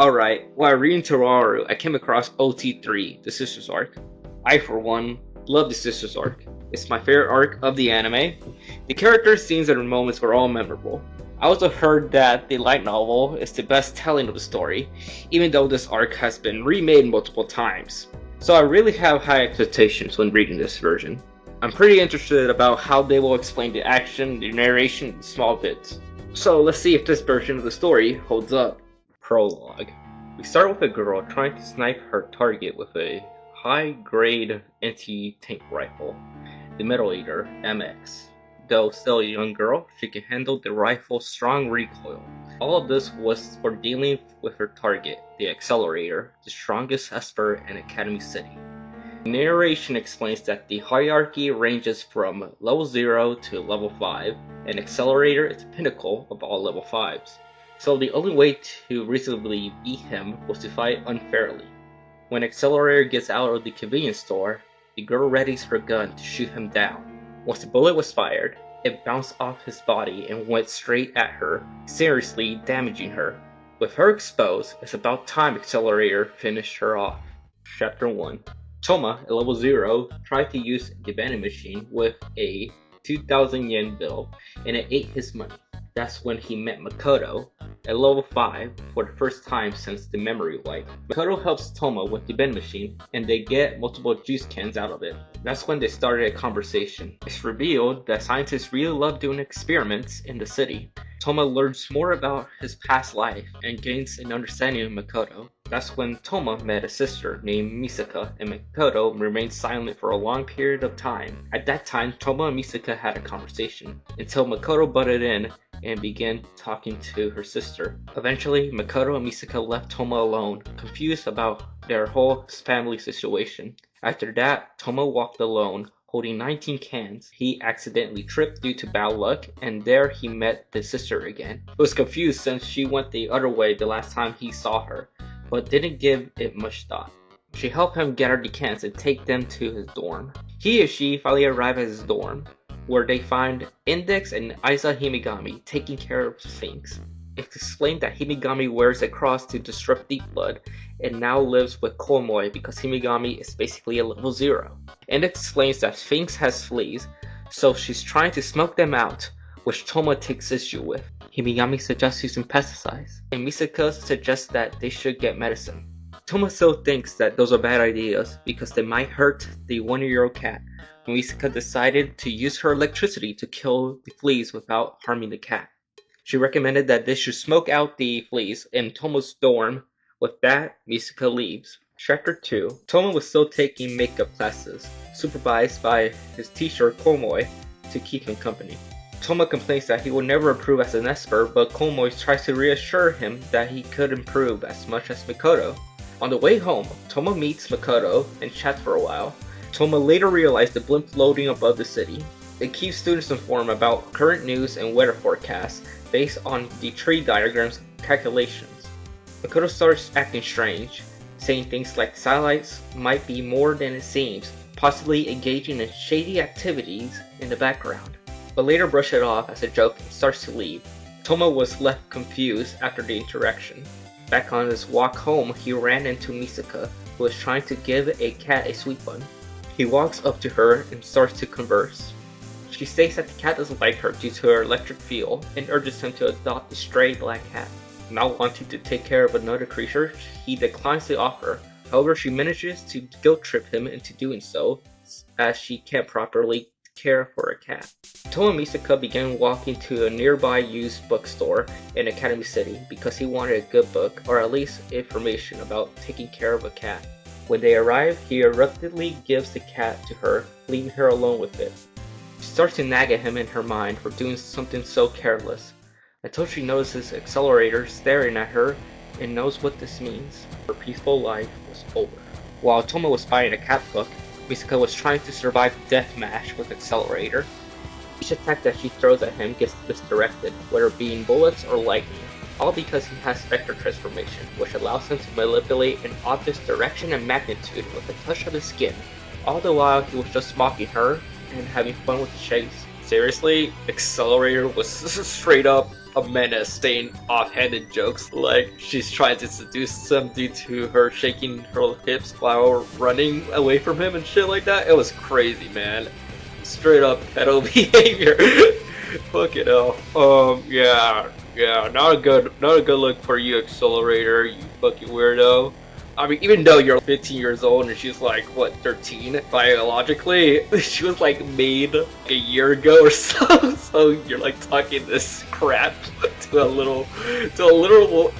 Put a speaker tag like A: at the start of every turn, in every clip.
A: Alright, while reading Toaru, I came across OT3, the Sisters arc. I, for one, love the Sisters arc. It's my favorite arc of the anime. The characters, scenes, and moments were all memorable. I also heard that the light novel is the best telling of the story, even though this arc has been remade multiple times. So I really have high expectations when reading this version. I'm pretty interested about how they will explain the action, the narration, and small bits. So let's see if this version of the story holds up. Prologue. We start with a girl trying to snipe her target with a high-grade anti-tank rifle, the Metal Eater MX. Though still a young girl, she can handle the rifle's strong recoil. All of this was for dealing with her target, the Accelerator, the strongest Esper in Academy City. The narration explains that the hierarchy ranges from level 0 to level 5, and Accelerator is the pinnacle of all level 5s. So the only way to reasonably beat him was to fight unfairly. When Accelerator gets out of the convenience store, the girl readies her gun to shoot him down. Once the bullet was fired, it bounced off his body and went straight at her, seriously damaging her. With her exposed, it's about time Accelerator finished her off. Chapter 1. Toma, at level 0, tried to use the vending machine with a 2,000 yen bill, and it ate his money. That's when he met Makoto, at level 5, for the first time since the memory wipe. Makoto helps Toma with the vending machine, and they get multiple juice cans out of it. That's when they started a conversation. It's revealed that scientists really love doing experiments in the city. Toma learns more about his past life and gains an understanding of Makoto. That's when Toma met a sister named Misaka, and Makoto remained silent for a long period of time. At that time, Toma and Misaka had a conversation, until Makoto butted in and began talking to her sister. Eventually, Makoto and Misaka left Toma alone, confused about their whole family situation. After that, Toma walked alone, holding 19 cans. He accidentally tripped due to bad luck, and there he met the sister again. He was confused since she went the other way the last time he saw her, but didn't give it much thought. She helped him gather the cans and take them to his dorm. He and she finally arrive at his dorm, where they find Index and Aiza Himigami taking care of Sphinx. It's explained that Himigami wears a cross to disrupt deep blood and now lives with Komoi because Himigami is basically a level 0. Index explains that Sphinx has fleas, so she's trying to smoke them out, which Toma takes issue with. Himigami suggests using pesticides, and Misaka suggests that they should get medicine. Toma still thinks that those are bad ideas because they might hurt the 1-year-old cat. Misaka decided to use her electricity to kill the fleas without harming the cat. She recommended that they should smoke out the fleas in Toma's dorm. With that, Misaka leaves. Chapter 2. Toma was still taking makeup classes, supervised by his teacher Komoi to keep him company. Toma complains that he will never improve as an Esper, but Komoi tries to reassure him that he could improve as much as Makoto. On the way home, Toma meets Makoto and chats for a while. Toma later realized the blimp floating above the city. It keeps students informed about current news and weather forecasts based on the tree diagram's calculations. Makoto starts acting strange, saying things like satellites might be more than it seems, possibly engaging in shady activities in the background, but later brushes it off as a joke and starts to leave. Toma was left confused after the interaction. Back on his walk home, he ran into Misaka, who was trying to give a cat a sweet bun. He walks up to her and starts to converse. She states that the cat doesn't like her due to her electric field and urges him to adopt the stray black cat. Not wanting to take care of another creature, he declines the offer. However, she manages to guilt trip him into doing so, as she can't properly care for a cat. Toma and Misaka began walking to a nearby used bookstore in Academy City because he wanted a good book, or at least information about taking care of a cat. When they arrive, he reluctantly gives the cat to her, leaving her alone with it. She starts to nag at him in her mind for doing something so careless, until she notices Accelerator staring at her and knows what this means. Her peaceful life was over. While Toma was fighting a cat book, Misaka was trying to survive the death match with Accelerator. Each attack that she throws at him gets misdirected, whether it being bullets or lightning, all because he has Vector Transformation, which allows him to manipulate an object's direction and magnitude with a touch of his skin. All the while, he was just mocking her and having fun with the chase. Seriously, Accelerator was straight up a menace, saying offhanded jokes like she's trying to seduce him due to her shaking her hips while running away from him and shit like that. It was crazy, man. Straight up pedo behavior. Fucking hell. Yeah, not a good look for you, Accelerator, you fucking weirdo. I mean, even though you're 15 years old and she's like, what, 13? Biologically, she was like made a year ago or so. So you're like talking this crap to a little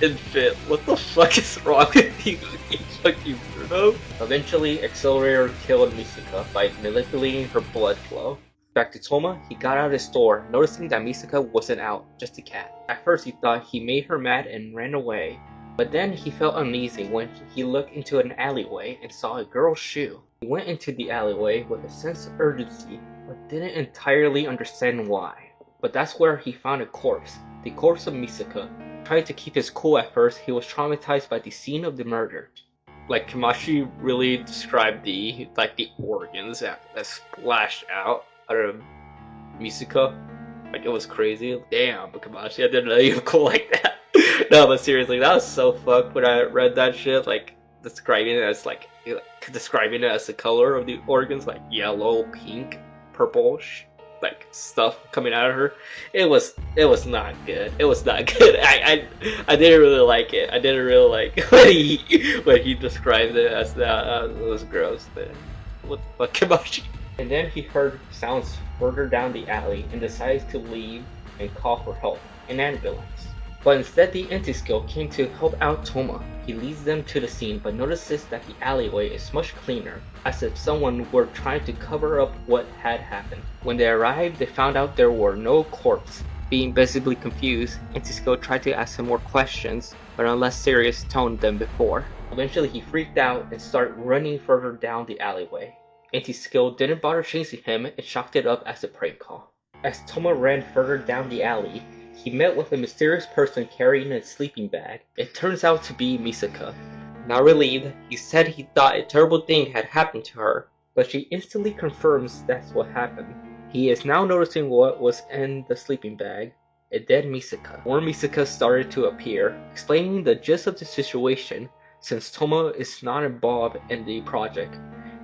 A: infant. What the fuck is wrong with you, you fucking weirdo? Eventually, Accelerator killed Misaka by manipulating her blood flow. Back to Toma, he got out of his store, noticing that Misaka wasn't out, just a cat. At first he thought he made her mad and ran away, but then he felt uneasy when he looked into an alleyway and saw a girl's shoe. He went into the alleyway with a sense of urgency, but didn't entirely understand why. But that's where he found a corpse, the corpse of Misaka. Trying to keep his cool at first, he was traumatized by the scene of the murder. Like, Kamashi really described the organs that splashed out of Misaka. Like, it was crazy. Damn, Kamashi, I didn't know you were cool like that. No, but seriously, that was so fucked when I read that shit. Like, describing it as the color of the organs, like yellow, pink, purple, like stuff coming out of her. It was not good. It was not good. I didn't really like it. I didn't really like when he described it as that. It was gross. Man. What the fuck, Kamashi? And then he heard sounds further down the alley and decided to leave and call for help, an ambulance. But instead the anti-skill came to help out Toma. He leads them to the scene but notices that the alleyway is much cleaner, as if someone were trying to cover up what had happened. When they arrived, they found out there were no corpse. Being visibly confused, anti-skill tried to ask him more questions, but on a less serious tone than before. Eventually he freaked out and started running further down the alleyway. Anti-skill didn't bother chasing him and chalked it up as a prank call. As Toma ran further down the alley, he met with a mysterious person carrying a sleeping bag. It turns out to be Misaka. Now relieved, he said he thought a terrible thing had happened to her, but she instantly confirms that's what happened. He is now noticing what was in the sleeping bag, a dead Misaka. More Misaka started to appear, explaining the gist of the situation since Toma is not involved in the project,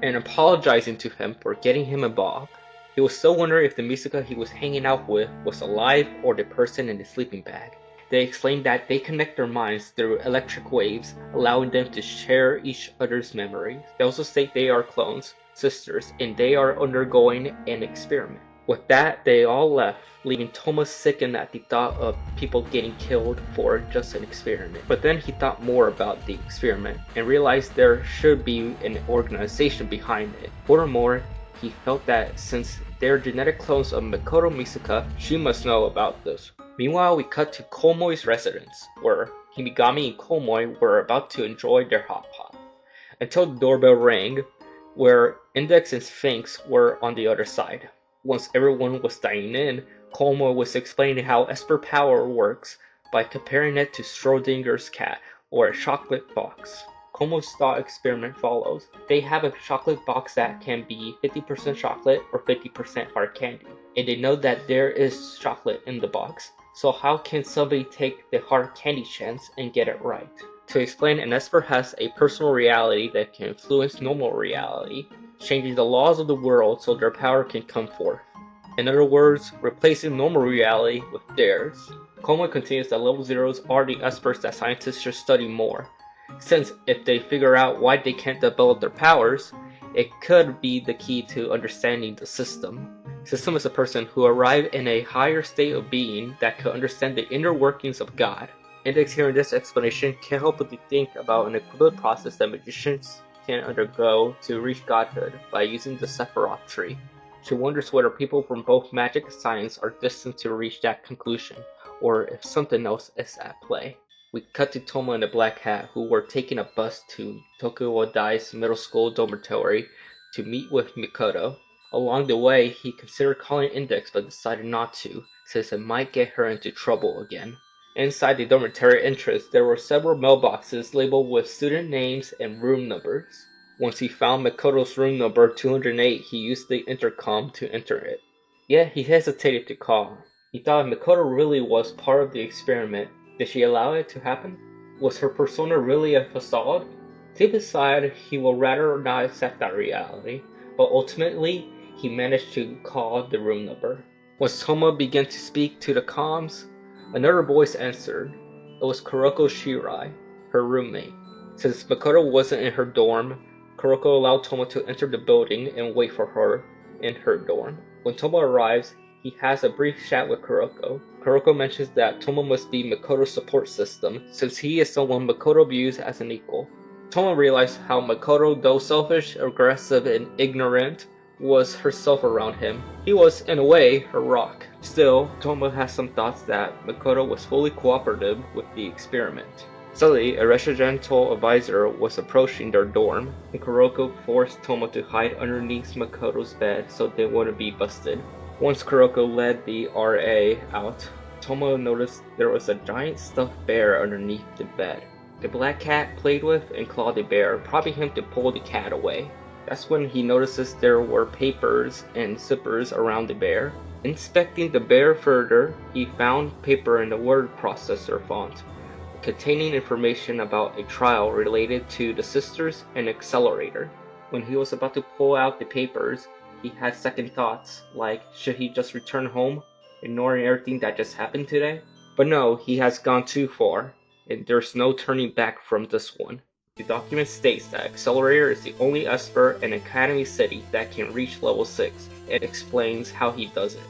A: and apologizing to him for getting him involved. He was still wondering if the Misaka he was hanging out with was alive or the person in the sleeping bag. They explained that they connect their minds through electric waves, allowing them to share each other's memories. They also state they are clones, sisters, and they are undergoing an experiment. With that, they all left, leaving Toma sickened at the thought of people getting killed for just an experiment. But then he thought more about the experiment and realized there should be an organization behind it. Furthermore, he felt that since they're genetic clones of Makoto Misaka, she must know about this. Meanwhile, we cut to Komoi's residence, where Himigami and Komoi were about to enjoy their hot pot, until the doorbell rang, where Index and Sphinx were on the other side. Once everyone was dining in, Komoi was explaining how Esper power works by comparing it to Schrodinger's cat, or a chocolate box. Komoi's thought experiment follows. They have a chocolate box that can be 50% chocolate or 50% hard candy, and they know that there is chocolate in the box, so how can somebody take the hard candy chance and get it right? To explain, an Esper has a personal reality that can influence normal reality, changing the laws of the world so their power can come forth. In other words, replacing normal reality with theirs. Komoi continues that level zeros are the Espers that scientists should study more, since if they figure out why they can't develop their powers, it could be the key to understanding the system. System is a person who arrived in a higher state of being that could understand the inner workings of God. Index hearing this explanation can help you think about an equivalent process that magicians can undergo to reach godhood by using the Sephiroth tree. She wonders whether people from both magic and science are destined to reach that conclusion, or if something else is at play. We cut to Toma and the Black Hat, who were taking a bus to Tokyo Dai's middle school dormitory to meet with Mikoto. Along the way, he considered calling Index but decided not to, since it might get her into trouble again. Inside the dormitory entrance, there were several mailboxes labeled with student names and room numbers. Once he found Mikoto's room number 208, he used the intercom to enter it. Yet he hesitated to call. He thought if Makoto really was part of the experiment, did she allow it to happen? Was her persona really a facade? Deep inside, he would rather not accept that reality, but ultimately, he managed to call the room number. Once Toma began to speak to the comms, another voice answered. It was Kuroko Shirai, her roommate. Since Makoto wasn't in her dorm, Kuroko allowed Toma to enter the building and wait for her in her dorm. When Toma arrives, he has a brief chat with Kuroko. Kuroko mentions that Toma must be Makoto's support system, since he is someone Makoto views as an equal. Toma realized how Makoto, though selfish, aggressive, and ignorant, was herself around him. He was, in a way, her rock. Still, Toma has some thoughts that Makoto was fully cooperative with the experiment. Suddenly, a regimental advisor was approaching their dorm, and Kuroko forced Toma to hide underneath Makoto's bed so they wouldn't be busted. Once Kuroko led the RA out, Toma noticed there was a giant stuffed bear underneath the bed. The black cat played with and clawed the bear, prompting him to pull the cat away. That's when he notices there were papers and zippers around the bear. Inspecting the bear further, he found paper in the word processor font, containing information about a trial related to the sisters and accelerator. When he was about to pull out the papers, he had second thoughts, like should he just return home, ignoring everything that just happened today? But no, he has gone too far, and there's no turning back from this one. The document states that Accelerator is the only Esper in Academy City that can reach level 6, and explains how he does it.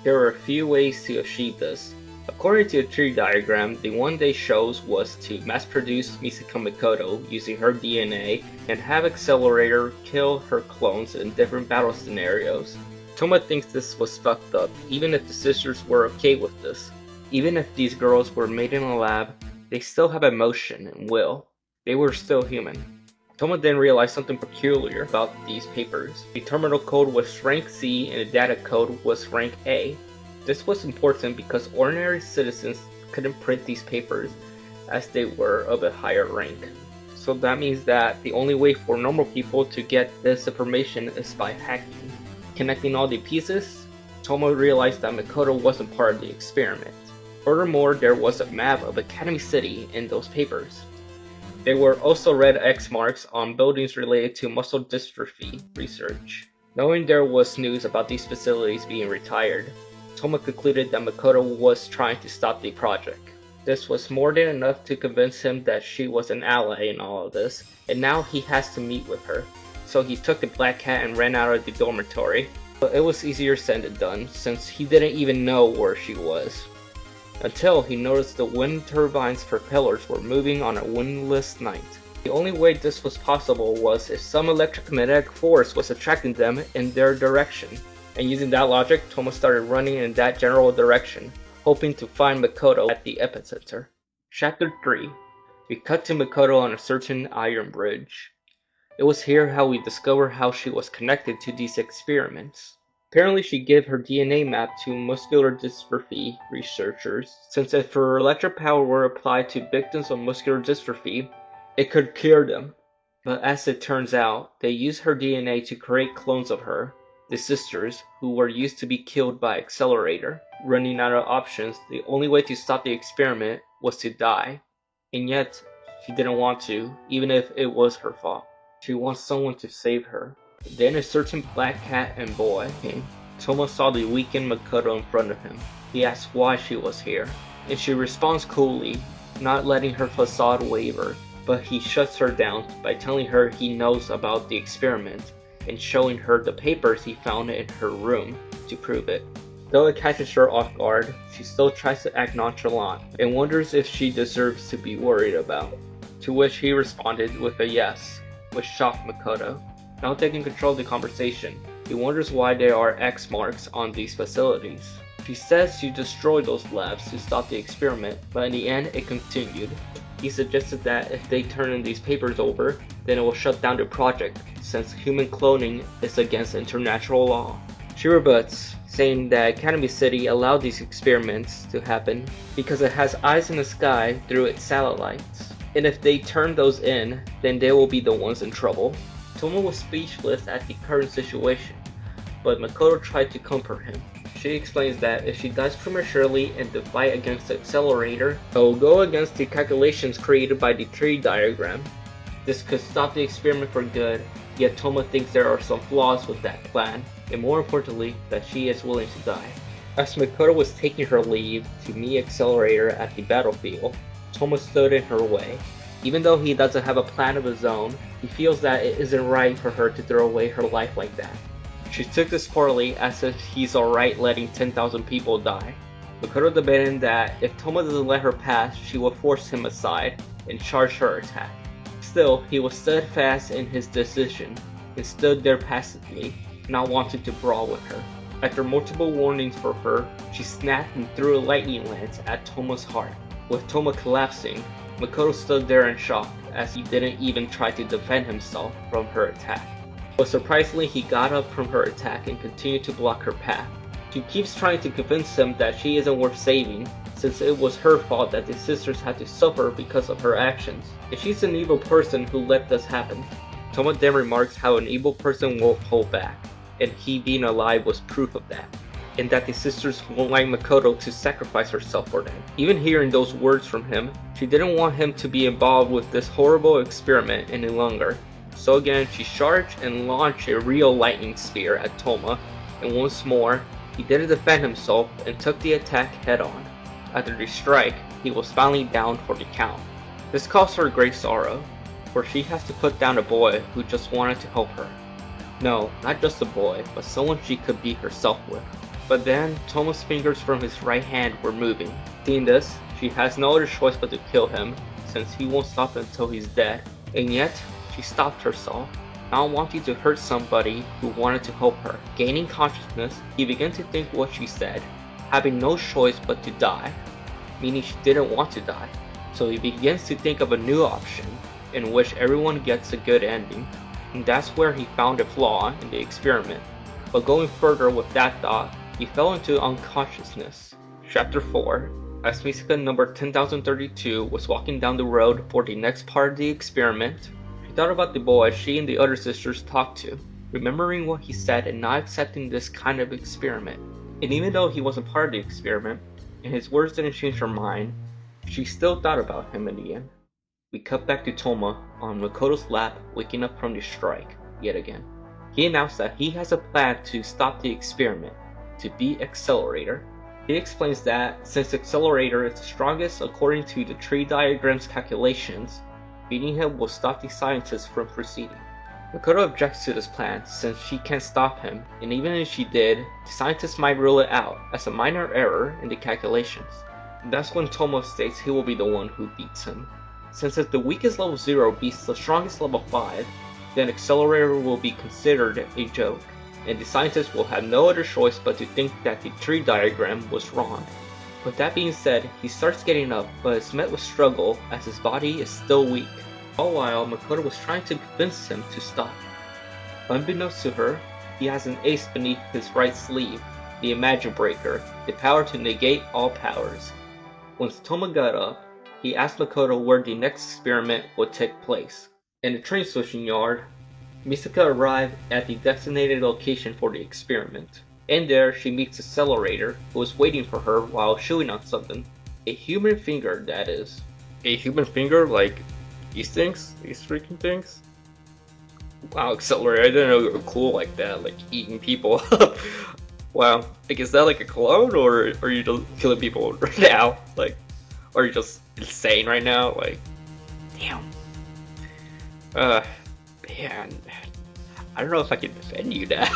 A: There are a few ways to achieve this. According to the tree diagram, the one they chose was to mass-produce Misaka Makoto using her DNA and have Accelerator kill her clones in different battle scenarios. Toma thinks this was fucked up, even if the sisters were okay with this. Even if these girls were made in a lab, they still have emotion and will. They were still human. Toma then realized something peculiar about these papers. The terminal code was rank C and the data code was rank A. This was important because ordinary citizens couldn't print these papers as they were of a higher rank. So that means that the only way for normal people to get this information is by hacking. Connecting all the pieces, Toma realized that Makoto wasn't part of the experiment. Furthermore, there was a map of Academy City in those papers. There were also red X marks on buildings related to muscle dystrophy research. Knowing there was news about these facilities being retired, Toma concluded that Makoto was trying to stop the project. This was more than enough to convince him that she was an ally in all of this, and now he has to meet with her. So he took the black cat and ran out of the dormitory. But it was easier said than done, since he didn't even know where she was. Until he noticed the wind turbine's propellers were moving on a windless night. The only way this was possible was if some electromagnetic force was attracting them in their direction. And using that logic, Toma started running in that general direction, hoping to find Makoto at the epicenter. Chapter 3. We cut to Makoto on a certain iron bridge. It was here how we discover how she was connected to these experiments. Apparently she gave her DNA map to muscular dystrophy researchers, since if her electric power were applied to victims of muscular dystrophy, it could cure them. But as it turns out, they used her DNA to create clones of her, the sisters, who were used to be killed by Accelerator. Running out of options, the only way to stop the experiment was to die. And yet, she didn't want to, even if it was her fault. She wants someone to save her. Then a certain black cat and boy came. Toma saw the weakened Makoto in front of him. He asked why she was here, and she responds coolly, not letting her facade waver, but he shuts her down by telling her he knows about the experiment and showing her the papers he found in her room to prove it. Though it catches her off guard, she still tries to act nonchalant and wonders if she deserves to be worried about. To which he responded with a yes, which shocked Makoto. Now taking control of the conversation, he wonders why there are X marks on these facilities. She says she destroyed those labs to stop the experiment, but in the end it continued. He suggested that if they turn in these papers over, then it will shut down the project, since human cloning is against international law. She rebuts, saying that Academy City allowed these experiments to happen because it has eyes in the sky through its satellites, and if they turn those in, then they will be the ones in trouble. Toma was speechless at the current situation, but Makoto tried to comfort him. She explains that if she dies prematurely in the fight against the accelerator, it will go against the calculations created by the tree diagram. This could stop the experiment for good, yet Toma thinks there are some flaws with that plan, and more importantly, that she is willing to die. As Makoto was taking her leave to meet Accelerator at the battlefield, Toma stood in her way. Even though he doesn't have a plan of his own, he feels that it isn't right for her to throw away her life like that. She took this poorly, as if he's alright letting 10,000 people die. Makoto debated that if Toma doesn't let her pass, she will force him aside and charge her attack. Still, he was steadfast in his decision and stood there passively, not wanting to brawl with her. After multiple warnings for her, she snapped and threw a lightning lance at Toma's heart. With Toma collapsing, Makoto stood there in shock, as he didn't even try to defend himself from her attack. But surprisingly, he got up from her attack and continued to block her path. She keeps trying to convince him that she isn't worth saving, since it was her fault that the sisters had to suffer because of her actions, and she's an evil person who let this happen. Toma then remarks how an evil person won't hold back, and he being alive was proof of that, and that the sisters won't like Makoto to sacrifice herself for them. Even hearing those words from him, she didn't want him to be involved with this horrible experiment any longer. So again, she charged and launched a real lightning spear at Toma, and once more, he didn't defend himself and took the attack head on. After the strike, he was finally down for the count. This caused her great sorrow, for she has to put down a boy who just wanted to help her. No, not just a boy, but someone she could be herself with. But then, Toma's fingers from his right hand were moving. Seeing this, she has no other choice but to kill him, since he won't stop until he's dead. And yet, she stopped herself, not wanting to hurt somebody who wanted to help her. Gaining consciousness, he began to think what she said, having no choice but to die, meaning she didn't want to die. So he begins to think of a new option, in which everyone gets a good ending, and that's where he found a flaw in the experiment. But going further with that thought, he fell into unconsciousness. Chapter 4. As Misaka number 10,032 was walking down the road for the next part of the experiment, she thought about the boy she and the other sisters talked to, remembering what he said and not accepting this kind of experiment. And even though he wasn't part of the experiment, and his words didn't change her mind, she still thought about him in the end. We cut back to Toma on Makoto's lap, waking up from the strike, yet again. He announced that he has a plan to stop the experiment, to beat Accelerator. He explains that, since Accelerator is the strongest according to the tree diagram's calculations, beating him will stop the scientists from proceeding. Makoto objects to this plan since she can't stop him, and even if she did, the scientists might rule it out as a minor error in the calculations. That's when Toma states he will be the one who beats him. Since if the weakest level 0 beats the strongest level 5, then Accelerator will be considered a joke, and the scientists will have no other choice but to think that the tree diagram was wrong. With that being said, he starts getting up, but is met with struggle as his body is still weak. All while, Makoto was trying to convince him to stop. Unbeknownst to her, he has an ace beneath his right sleeve, the Imagine Breaker, the power to negate all powers. Once Toma got up, he asked Makoto where the next experiment would take place. In the train switching yard, Misaka arrived at the designated location for the experiment. In there, she meets Accelerator, who is waiting for her while chewing on something. A human finger, that is. A human finger? Like these things? These freaking things? Wow, Accelerator, I didn't know you were cool like that, like eating people. Wow, like is that like a clone, or are you just killing people right now? Like, or are you just insane right now? Like, damn. Man, I don't know if I can defend you now.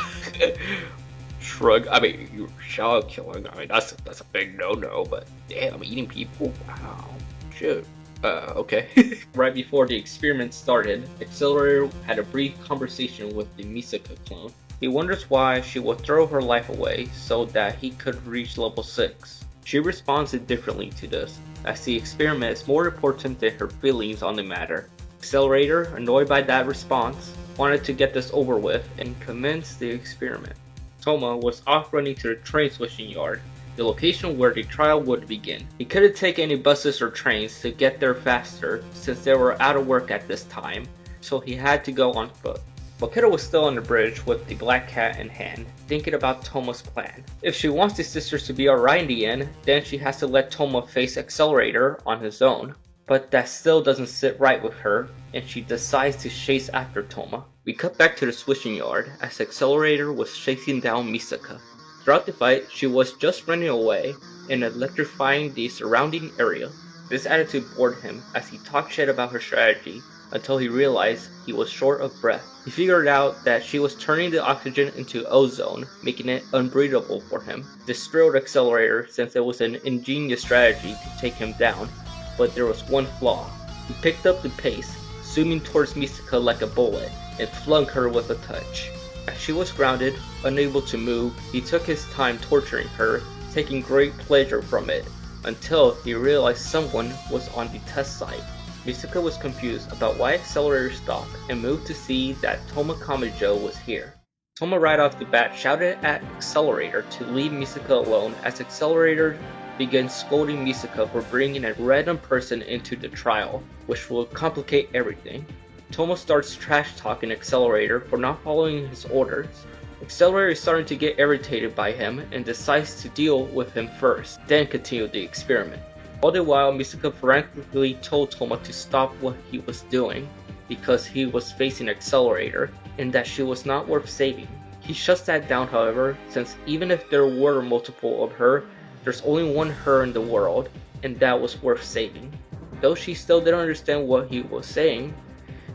A: Shrug. I mean, you child killing. I mean, that's a big no-no. But damn, eating people. Wow. Shit. Okay. Right before the experiment started, Accelerator had a brief conversation with the Misaka clone. He wonders why she would throw her life away so that he could reach level 6. She responds indifferently to this, as the experiment is more important than her feelings on the matter. Accelerator, annoyed by that response, wanted to get this over with and commence the experiment. Toma was off running to the train switching yard, the location where the trial would begin. He couldn't take any buses or trains to get there faster since they were out of work at this time, so he had to go on foot. Makoto was still on the bridge with the black cat in hand, thinking about Toma's plan. If she wants the sisters to be alright in the end, then she has to let Toma face Accelerator on his own. But that still doesn't sit right with her, and she decides to chase after Toma. We cut back to the switching yard as Accelerator was chasing down Misaka. Throughout the fight, she was just running away and electrifying the surrounding area. This attitude bored him as he talked shit about her strategy until he realized he was short of breath. He figured out that she was turning the oxygen into ozone, making it unbreathable for him. This thrilled Accelerator since it was an ingenious strategy to take him down, but there was one flaw. He picked up the pace, zooming towards Misaka like a bullet, and flung her with a touch. As she was grounded, unable to move, he took his time torturing her, taking great pleasure from it, until he realized someone was on the test site. Misaka was confused about why Accelerator stopped and moved to see that Toma Kamijo was here. Toma right off the bat shouted at Accelerator to leave Misaka alone as Accelerator began scolding Misaka for bringing a random person into the trial, which will complicate everything. Toma starts trash talking Accelerator for not following his orders. Accelerator is starting to get irritated by him and decides to deal with him first, then continue the experiment. All the while, Misaka frantically told Toma to stop what he was doing because he was facing Accelerator and that she was not worth saving. He shuts that down, however, since even if there were multiple of her, there's only one her in the world, and that was worth saving. Though she still didn't understand what he was saying,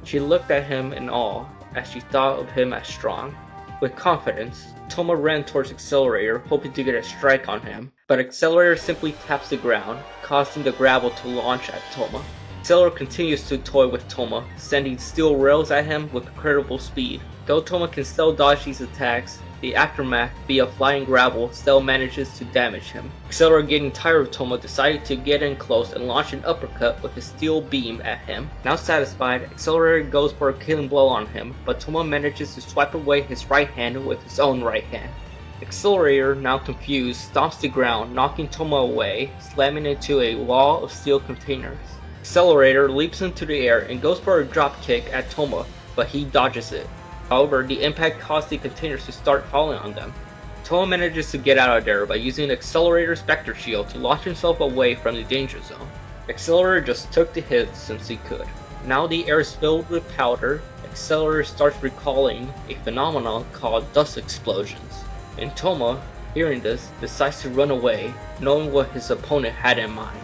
A: she looked at him in awe as she thought of him as strong. With confidence, Toma ran towards Accelerator, hoping to get a strike on him, but Accelerator simply taps the ground, causing the gravel to launch at Toma. Accelerator continues to toy with Toma, sending steel rails at him with incredible speed. Though Toma can still dodge these attacks, the aftermath via flying gravel still manages to damage him. Accelerator, getting tired of Toma, decided to get in close and launch an uppercut with a steel beam at him. Now satisfied, Accelerator goes for a killing blow on him, but Toma manages to swipe away his right hand with his own right hand. Accelerator, now confused, stomps the ground, knocking Toma away, slamming into a wall of steel containers. Accelerator leaps into the air and goes for a drop kick at Toma, but he dodges it. However, the impact caused the containers to start falling on them. Toma manages to get out of there by using Accelerator's Spectre Shield to launch himself away from the danger zone. Accelerator just took the hit since he could. Now the air is filled with powder. Accelerator starts recalling a phenomenon called dust explosions. And Toma, hearing this, decides to run away, knowing what his opponent had in mind.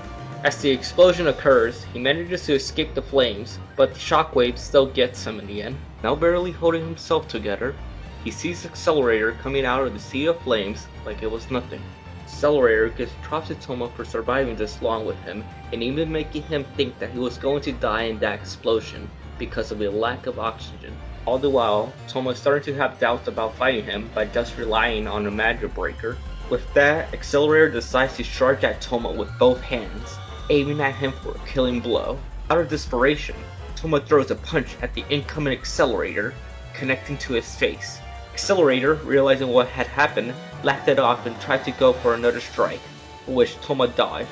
A: As the explosion occurs, he manages to escape the flames, but the shockwave still gets him in the end. Now barely holding himself together, he sees Accelerator coming out of the sea of flames like it was nothing. Accelerator gives props to Toma for surviving this long with him, and even making him think that he was going to die in that explosion because of a lack of oxygen. All the while, Toma is starting to have doubts about fighting him by just relying on a magic breaker. With that, Accelerator decides to charge at Toma with both hands, aiming at him for a killing blow. Out of desperation, Toma throws a punch at the incoming Accelerator, connecting to his face. Accelerator, realizing what had happened, laughed it off and tried to go for another strike, which Toma dodged.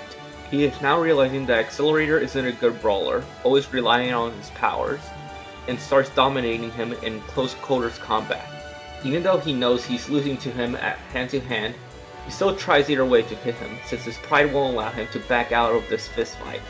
A: He is now realizing that Accelerator isn't a good brawler, always relying on his powers, and starts dominating him in close quarters combat. Even though he knows he's losing to him at hand-to-hand, he still tries either way to hit him, since his pride won't allow him to back out of this fistfight.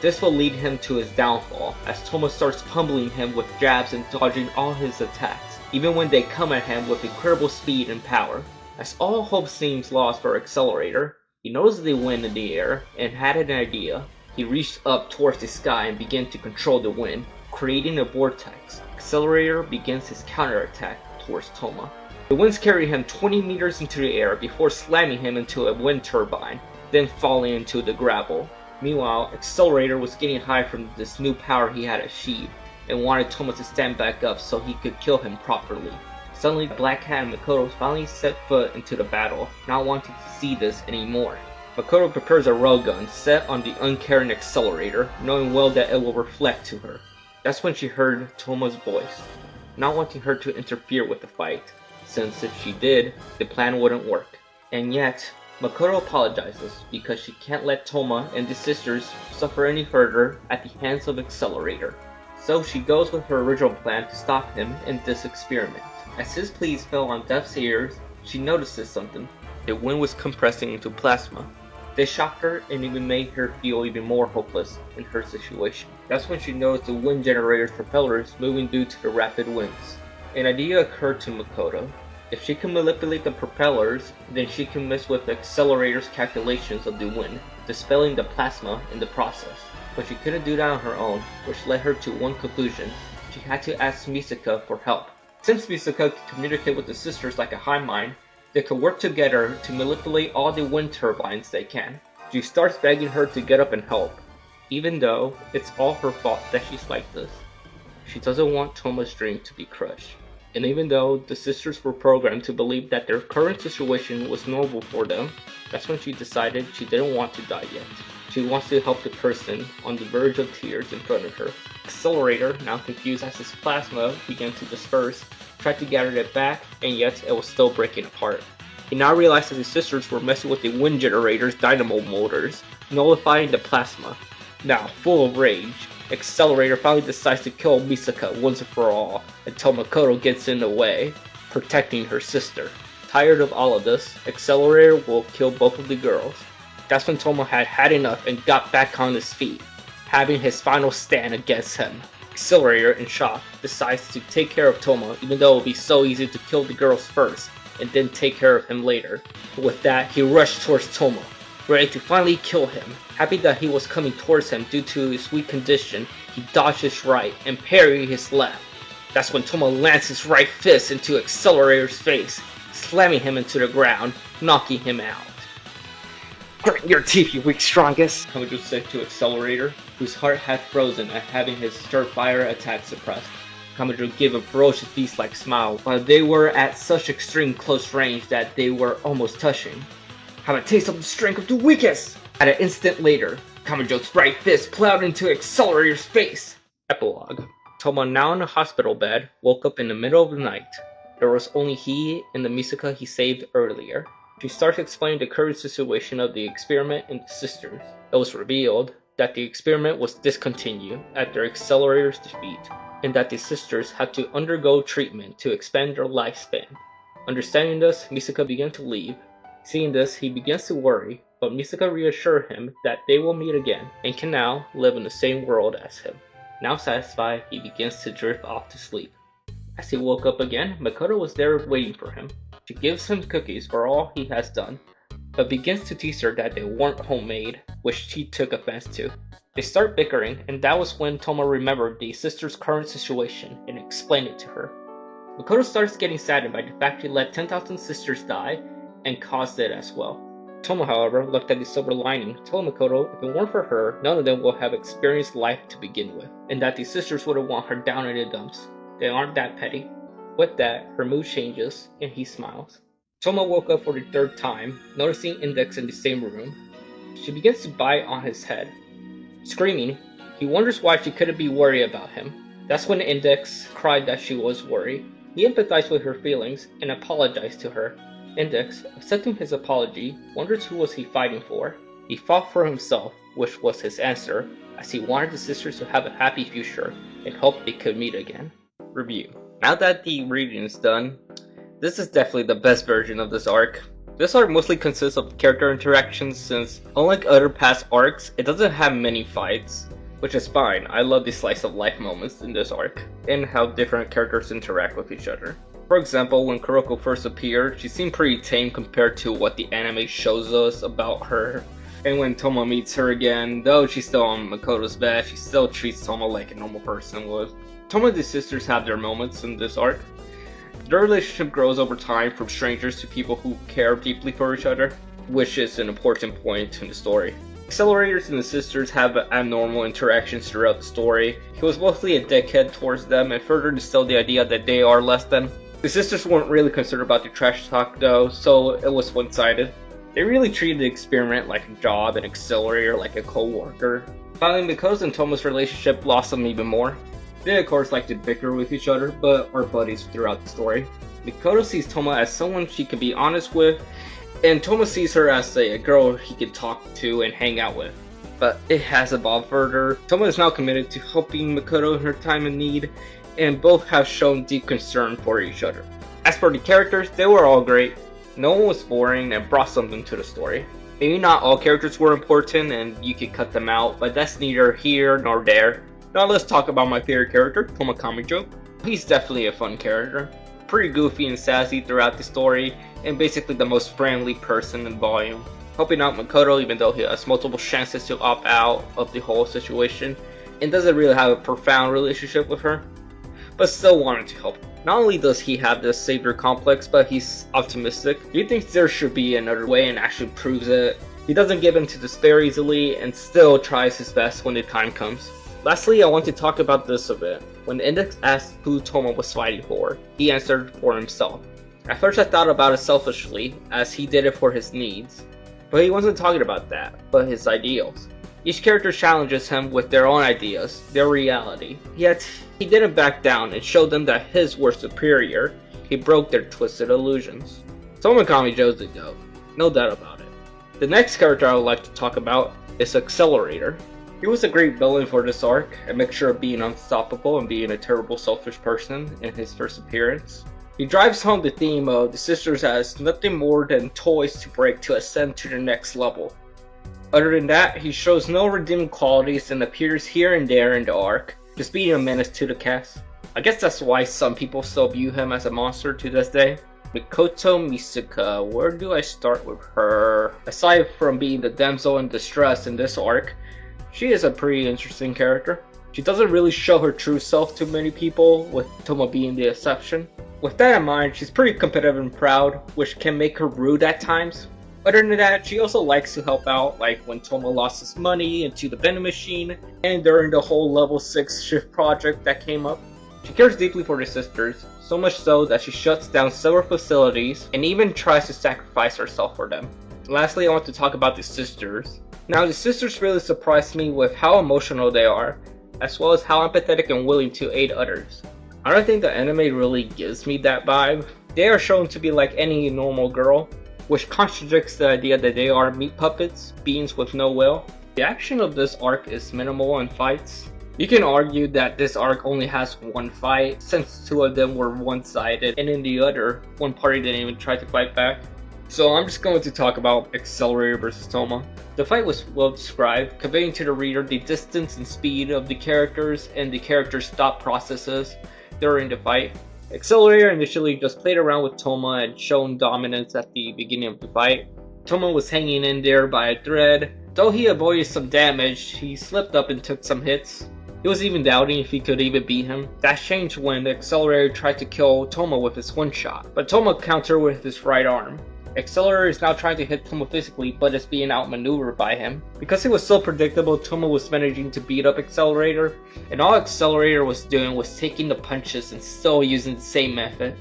A: This will lead him to his downfall, as Toma starts pummeling him with jabs and dodging all his attacks, even when they come at him with incredible speed and power. As all hope seems lost for Accelerator, he notices the wind in the air and had an idea. He reached up towards the sky and began to control the wind, creating a vortex. Accelerator begins his counterattack towards Toma. The winds carry him 20 meters into the air before slamming him into a wind turbine, then falling into the gravel. Meanwhile, Accelerator was getting high from this new power he had achieved, and wanted Toma to stand back up so he could kill him properly. Suddenly, Black Cat and Makoto finally set foot into the battle, not wanting to see this anymore. Makoto prepares a railgun set on the uncaring Accelerator, knowing well that it will reflect to her. That's when she heard Toma's voice, not wanting her to interfere with the fight, since if she did, the plan wouldn't work. And yet, Makoto apologizes because she can't let Toma and the sisters suffer any further at the hands of Accelerator. So she goes with her original plan to stop him in this experiment. As his pleas fell on deaf ears, she notices something. The wind was compressing into plasma. This shocked her and even made her feel even more hopeless in her situation. That's when she noticed the wind generator's propellers moving due to the rapid winds. An idea occurred to Makoto. If she can manipulate the propellers, then she can mess with the accelerator's calculations of the wind, dispelling the plasma in the process. But she couldn't do that on her own, which led her to one conclusion. She had to ask Misaka for help. Since Misaka could communicate with the sisters like a hive mind, they could work together to manipulate all the wind turbines they can. She starts begging her to get up and help, even though it's all her fault that she's like this. She doesn't want Toma's dream to be crushed. And even though the sisters were programmed to believe that their current situation was normal for them, that's when she decided she didn't want to die yet. She wants to help the person on the verge of tears in front of her. Accelerator, now confused as his plasma began to disperse, tried to gather it back, and yet it was still breaking apart. He now realized that his sisters were messing with the wind generator's dynamo motors, nullifying the plasma. Now, full of rage, Accelerator finally decides to kill Misaka once and for all, until Makoto gets in the way, protecting her sister. Tired of all of this, Accelerator will kill both of the girls. That's when Toma had had enough and got back on his feet, having his final stand against him. Accelerator, in shock, decides to take care of Toma, even though it would be so easy to kill the girls first, and then take care of him later. With that, he rushed towards Toma, ready to finally kill him. Happy that he was coming towards him due to his weak condition, he dodged his right and parried his left. That's when Toma lands his right fist into Accelerator's face, slamming him into the ground, knocking him out. "Grit your teeth, you weak strongest," Majutsu said to Accelerator, whose heart had frozen at having his Starfire attack suppressed. Kamajo gave a ferocious beast-like smile, while they were at such extreme close range that they were almost touching. "Have a taste of the strength of the weakest!" At an instant later, Kamajo's right fist plowed into Accelerator's face. Epilogue. Toma, now in a hospital bed, woke up in the middle of the night. There was only he and the Misaka he saved earlier. She starts explaining the current situation of the experiment and the sisters. It was revealed that the experiment was discontinued after Accelerator's defeat, and that the sisters had to undergo treatment to expand their lifespan. Understanding this, Misaka began to leave. Seeing this, he begins to worry, but Misaka reassures him that they will meet again, and can now live in the same world as him. Now satisfied, he begins to drift off to sleep. As he woke up again, Makoto was there waiting for him. She gives him cookies for all he has done, but begins to tease her that they weren't homemade, which she took offense to. They start bickering, and that was when Toma remembered the sister's current situation and explained it to her. Makoto starts getting saddened by the fact he let 10,000 sisters die and caused it as well. Toma, however, looked at the silver lining, telling Makoto if it weren't for her, none of them will have experienced life to begin with, and that the sisters wouldn't want her down in the dumps. They aren't that petty. With that, her mood changes, and he smiles. Toma woke up for the third time, noticing Index in the same room. She begins to bite on his head. Screaming, he wonders why she couldn't be worried about him. That's when Index cried that she was worried. He empathized with her feelings and apologized to her. Index, accepting his apology, wonders who was he fighting for. He fought for himself, which was his answer, as he wanted the sisters to have a happy future and hoped they could meet again. Review. Now that the reading is done, this is definitely the best version of this arc. This arc mostly consists of character interactions since, unlike other past arcs, it doesn't have many fights, which is fine. I love the slice of life moments in this arc, and how different characters interact with each other. For example, when Kuroko first appeared, she seemed pretty tame compared to what the anime shows us about her. And when Toma meets her again, though she's still on Makoto's bed, she still treats Toma like a normal person would. Toma and the sisters have their moments in this arc. Their relationship grows over time from strangers to people who care deeply for each other, which is an important point in the story. Accelerators and the sisters have abnormal interactions throughout the story. He was mostly a dickhead towards them and further distilled the idea that they are less than. The sisters weren't really concerned about the trash talk though, so it was one-sided. They really treated the experiment like a job and Accelerator like a co-worker. Finally, Makoto and Toma's relationship blossomed even more. They of course like to bicker with each other, but are buddies throughout the story. Makoto sees Toma as someone she can be honest with, and Toma sees her as a girl he can talk to and hang out with. but it has evolved further. Toma is now committed to helping Makoto in her time of need, and both have shown deep concern for each other. As for the characters, they were all great. No one was boring and brought something to the story. Maybe not all characters were important and you could cut them out, but that's neither here nor there. Now let's talk about my favorite character, Toma Kamijo. He's definitely a fun character. Pretty goofy and sassy throughout the story, and basically the most friendly person in volume. Helping out Makoto even though he has multiple chances to opt out of the whole situation, and doesn't really have a profound relationship with her, but still wanted to help. Not only does he have this savior complex, but he's optimistic. He thinks there should be another way and actually proves it. He doesn't give in to despair easily and still tries his best when the time comes. Lastly, I want to talk about this a bit. When Index asked who Toma was fighting for, he answered for himself. At first I thought about it selfishly, as he did it for his needs. But he wasn't talking about that, but his ideals. Each character challenges him with their own ideas, their reality. Yet, he didn't back down and showed them that his were superior. He broke their twisted illusions. Toma Kamijo's the GOAT, no doubt about it. The next character I would like to talk about is Accelerator. He was a great villain for this arc, a mixture of being unstoppable and being a terrible selfish person in his first appearance. He drives home the theme of the sisters as nothing more than toys to break to ascend to the next level. Other than that, he shows no redeeming qualities and appears here and there in the arc, just being a menace to the cast. I guess that's why some people still view him as a monster to this day. Mikoto Misuka, where do I start with her? Aside from being the damsel in distress in this arc, she is a pretty interesting character. She doesn't really show her true self to many people, with Toma being the exception. With that in mind, she's pretty competitive and proud, which can make her rude at times. Other than that, she also likes to help out, like when Toma lost his money into the vending machine, and during the whole level 6 shift project that came up. She cares deeply for the sisters, so much so that she shuts down several facilities, and even tries to sacrifice herself for them. Lastly, I want to talk about the sisters. Now, the sisters really surprised me with how emotional they are, as well as how empathetic and willing to aid others. I don't think the anime really gives me that vibe. They are shown to be like any normal girl, which contradicts the idea that they are meat puppets, beings with no will. The action of this arc is minimal in fights. You can argue that this arc only has one fight, since two of them were one-sided, and in the other, one party didn't even try to fight back. So I'm just going to talk about Accelerator vs Toma. The fight was well described, conveying to the reader the distance and speed of the characters and the characters' thought processes during the fight. Accelerator initially just played around with Toma and shown dominance at the beginning of the fight. Toma was hanging in there by a thread. Though he avoided some damage, he slipped up and took some hits. He was even doubting if he could even beat him. That changed when the Accelerator tried to kill Toma with his one shot, but Toma countered with his right arm. Accelerator is now trying to hit Toma physically, but is being outmaneuvered by him. Because he was so predictable, Toma was managing to beat up Accelerator, and all Accelerator was doing was taking the punches and still using the same method.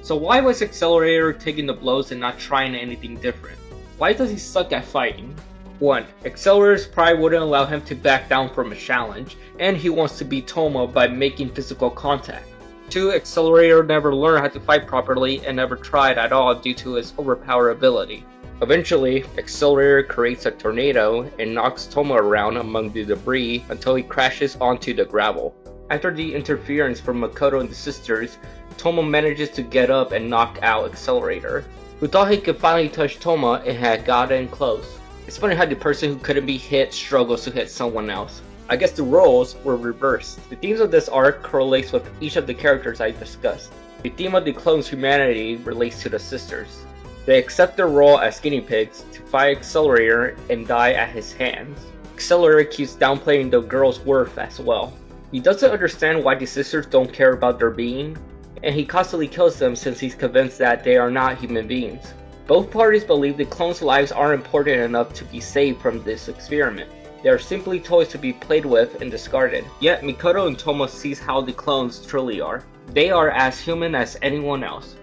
A: So why was Accelerator taking the blows and not trying anything different? Why does he suck at fighting? 1. Accelerator's pride wouldn't allow him to back down from a challenge, and he wants to beat Toma by making physical contact. 2. Accelerator never learned how to fight properly and never tried at all due to his overpowered ability. Eventually, Accelerator creates a tornado and knocks Toma around among the debris until he crashes onto the gravel. After the interference from Makoto and the sisters, Toma manages to get up and knock out Accelerator, who thought he could finally touch Toma and had gotten close. It's funny how the person who couldn't be hit struggles to hit someone else. I guess the roles were reversed. The themes of this arc correlates with each of the characters I discussed. The theme of the clone's humanity relates to the sisters. They accept their role as guinea pigs to fight Accelerator and die at his hands. Accelerator keeps downplaying the girl's worth as well. He doesn't understand why the sisters don't care about their being, and he constantly kills them since he's convinced that they are not human beings. Both parties believe the clones' lives aren't important enough to be saved from this experiment. They are simply toys to be played with and discarded. Yet Mikoto and Toma sees how the clones truly are. They are as human as anyone else,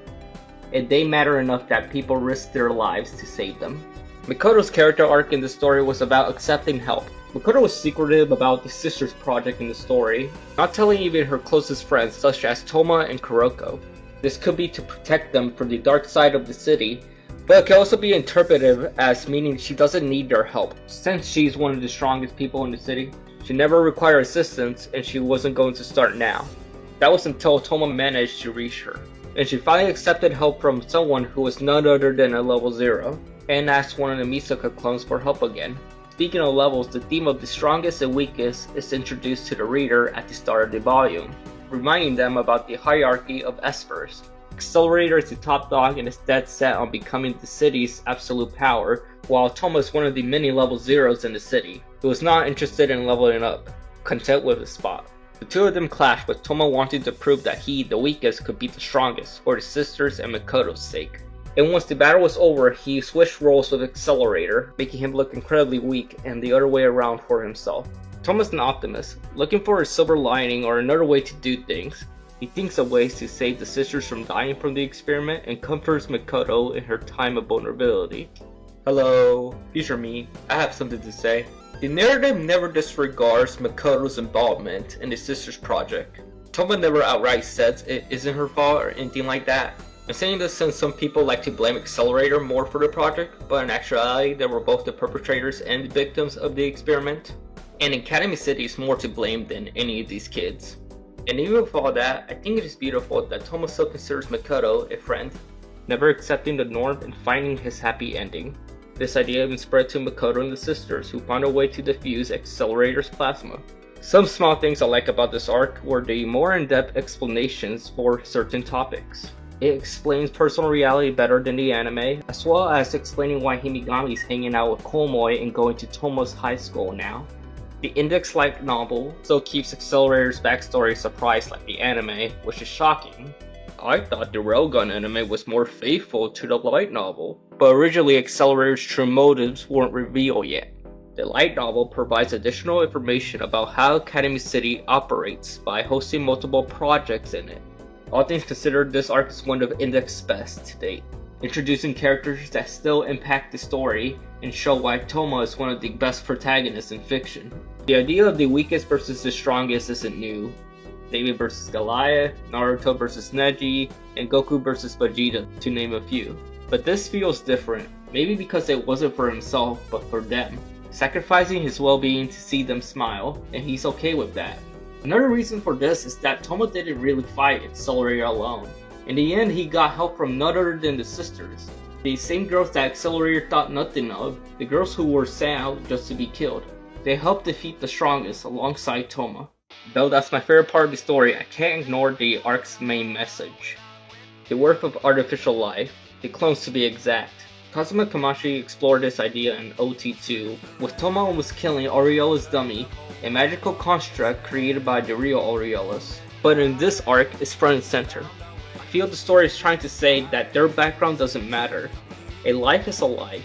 A: and they matter enough that people risk their lives to save them. Mikoto's character arc in the story was about accepting help. Makoto was secretive about the sisters project in the story, not telling even her closest friends such as Toma and Kuroko. This could be to protect them from the dark side of the city, But it can also be interpreted as meaning she doesn't need their help. Since she's one of the strongest people in the city, she never required assistance and she wasn't going to start now. That was until Toma managed to reach her, and she finally accepted help from someone who was none other than a level 0, and asked one of the Misaka clones for help again. Speaking of levels, the theme of the strongest and weakest is introduced to the reader at the start of the volume, reminding them about the hierarchy of espers. Accelerator is the top dog and is dead set on becoming the city's absolute power, while Toma is one of the many level 0s in the city, who is not interested in leveling up, content with his spot. The two of them clash, with Toma wanting to prove that he, the weakest, could beat the strongest, for the sisters and Makoto's sake. And once the battle was over, he switched roles with Accelerator, making him look incredibly weak and the other way around for himself. Toma's an optimist, looking for a silver lining or another way to do things. He thinks of ways to save the sisters from dying from the experiment and comforts Makoto in her time of vulnerability. Hello, future me, I have something to say. The narrative never disregards Makoto's involvement in the sisters project. Toma never outright says it isn't her fault or anything like that. I'm saying this since some people like to blame Accelerator more for the project, but in actuality they were both the perpetrators and the victims of the experiment. And Academy City is more to blame than any of these kids. And even with all that, I think it is beautiful that Toma still considers Makoto a friend, never accepting the norm and finding his happy ending. This idea even spread to Makoto and the sisters, who found a way to defuse Accelerator's plasma. Some small things I like about this arc were the more in-depth explanations for certain topics. It explains personal reality better than the anime, as well as explaining why Himigami is hanging out with Komoi and going to Toma's high school now. The index-like novel still keeps Accelerator's backstory surprised like the anime, which is shocking. I thought the Railgun anime was more faithful to the light novel, but originally Accelerator's true motives weren't revealed yet. The light novel provides additional information about how Academy City operates by hosting multiple projects in it. All things considered, this arc is one of Index's best to date, introducing characters that still impact the story and show why Toma is one of the best protagonists in fiction. The idea of the weakest versus the strongest isn't new. David vs Goliath, Naruto vs Neji, and Goku vs Vegeta, to name a few. But this feels different, maybe because it wasn't for himself, but for them, sacrificing his well-being to see them smile, and he's okay with that. Another reason for this is that Toma didn't really fight Accelerator alone. In the end, he got help from none other than the sisters, the same girls that Accelerator thought nothing of, the girls who were sent out just to be killed. They helped defeat the strongest alongside Toma. Though that's my favorite part of the story, I can't ignore the arc's main message. The worth of artificial life, the clones to be exact. Kazuma Kamashi explored this idea in OT2, with Toma almost killing Aureola's dummy, a magical construct created by the real Aureolas. But in this arc, it's front and center. I feel the story is trying to say that their background doesn't matter. A life is a life.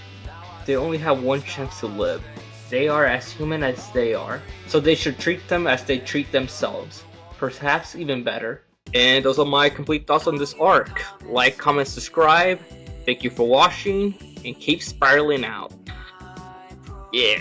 A: They only have one chance to live. They are as human as they are, so they should treat them as they treat themselves, perhaps even better. And those are my complete thoughts on this arc. Like, comment, subscribe. Thank you for watching, and keep spiraling out. Yeah.